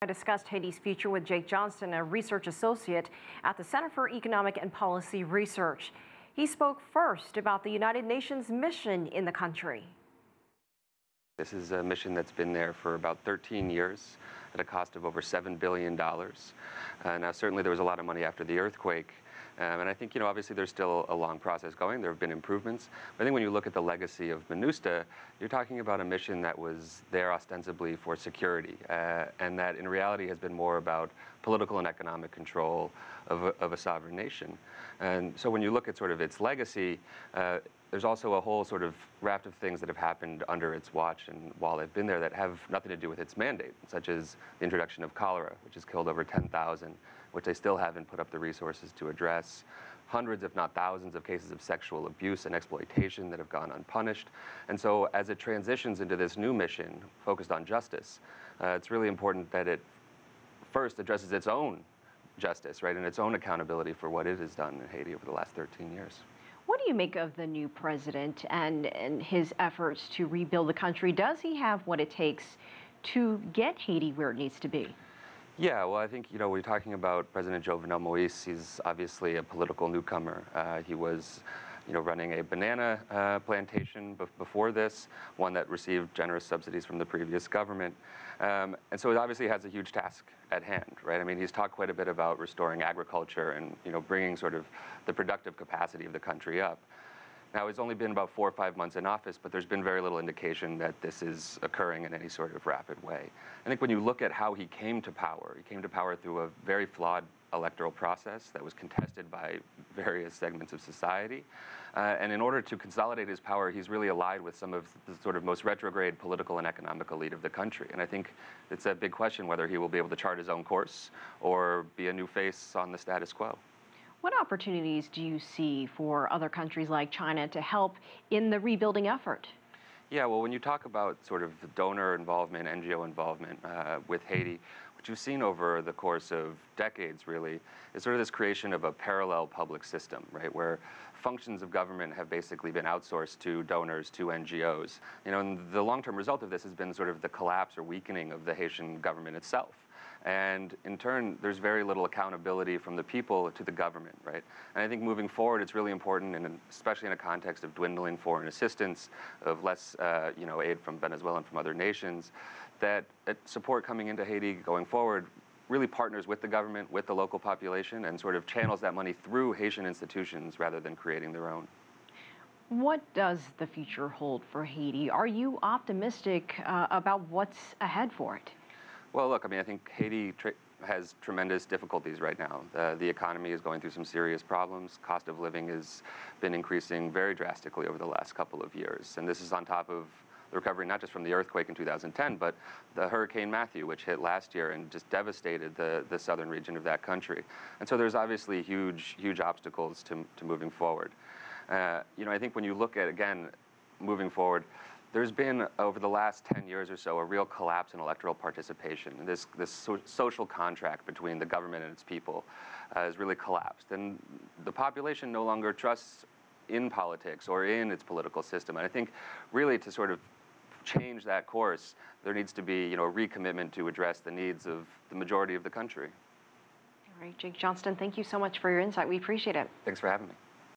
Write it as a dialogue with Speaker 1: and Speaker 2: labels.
Speaker 1: I discussed Haiti's future with Jake Johnston, a research associate at the Center for Economic and Policy Research. He spoke first about the United Nations mission in the country.
Speaker 2: This is a mission that's been there for about 13 years at a cost of over $7 billion. Now, certainly there was a lot of money after the earthquake. And I think, obviously there's still a long process going. There have been improvements. But I think when you look at the legacy of MINUSTA, you're talking about a mission that was there ostensibly for security, and that in reality has been more about political and economic control of a sovereign nation. And so when you look at sort of its legacy, there's also a whole sort of raft of things that have happened under its watch and while they've been there that have nothing to do with its mandate, such as the introduction of cholera, which has killed over 10,000, which they still haven't put up the resources to address. Hundreds, if not thousands, of cases of sexual abuse and exploitation that have gone unpunished. And so as it transitions into this new mission focused on justice, it's really important that it first addresses its own justice, right, and its own accountability for what it has done in Haiti over the last 13 years.
Speaker 1: What do you make of the new president and his efforts to rebuild the country? Does he have what it takes to get Haiti where it needs to be?
Speaker 2: Yeah, well, I think, we're talking about President Jovenel Moise. He's obviously a political newcomer. He was, running a banana plantation before this, one that received generous subsidies from the previous government. And so it obviously has a huge task at hand, right? I mean, he's talked quite a bit about restoring agriculture and, bringing sort of the productive capacity of the country up. Now, it's only been about 4 or 5 months in office, but there's been very little indication that this is occurring in any sort of rapid way. I think when you look at how he came to power through a very flawed electoral process that was contested by various segments of society. And in order to consolidate his power, he's really allied with some of the sort of most retrograde political and economic elite of the country. And I think it's a big question whether he will be able to chart his own course or be a new face on the status quo.
Speaker 1: What opportunities do you see for other countries like China to help in the rebuilding effort?
Speaker 2: Yeah, well, when you talk about sort of donor involvement, NGO involvement with Haiti, what you've seen over the course of decades, really, is sort of this creation of a parallel public system, right, where functions of government have basically been outsourced to donors, to NGOs. And the long-term result of this has been sort of the collapse or weakening of the Haitian government itself. And in turn, there's very little accountability from the people to the government, right? And I think moving forward, it's really important, and especially in a context of dwindling foreign assistance, of less, aid from Venezuela and from other nations, that support coming into Haiti going forward really partners with the government, with the local population, and sort of channels that money through Haitian institutions rather than creating their own.
Speaker 1: What does the future hold for Haiti? Are you optimistic about what's ahead for it?
Speaker 2: Well, look, I mean, I think Haiti has tremendous difficulties right now. The economy is going through some serious problems. Cost of living has been increasing very drastically over the last couple of years. And this is on top of the recovery not just from the earthquake in 2010, but the Hurricane Matthew, which hit last year and just devastated the southern region of that country. And so there's obviously huge obstacles to moving forward. I think when you look at, again, moving forward, there's been, over the last 10 years or so, a real collapse in electoral participation. And this social contract between the government and its people has really collapsed. And the population no longer trusts in politics or in its political system. And I think really to sort of change that course, there needs to be, a recommitment to address the needs of the majority of the country.
Speaker 1: All right, Jake Johnston, thank you so much for your insight. We appreciate it.
Speaker 2: Thanks for having me.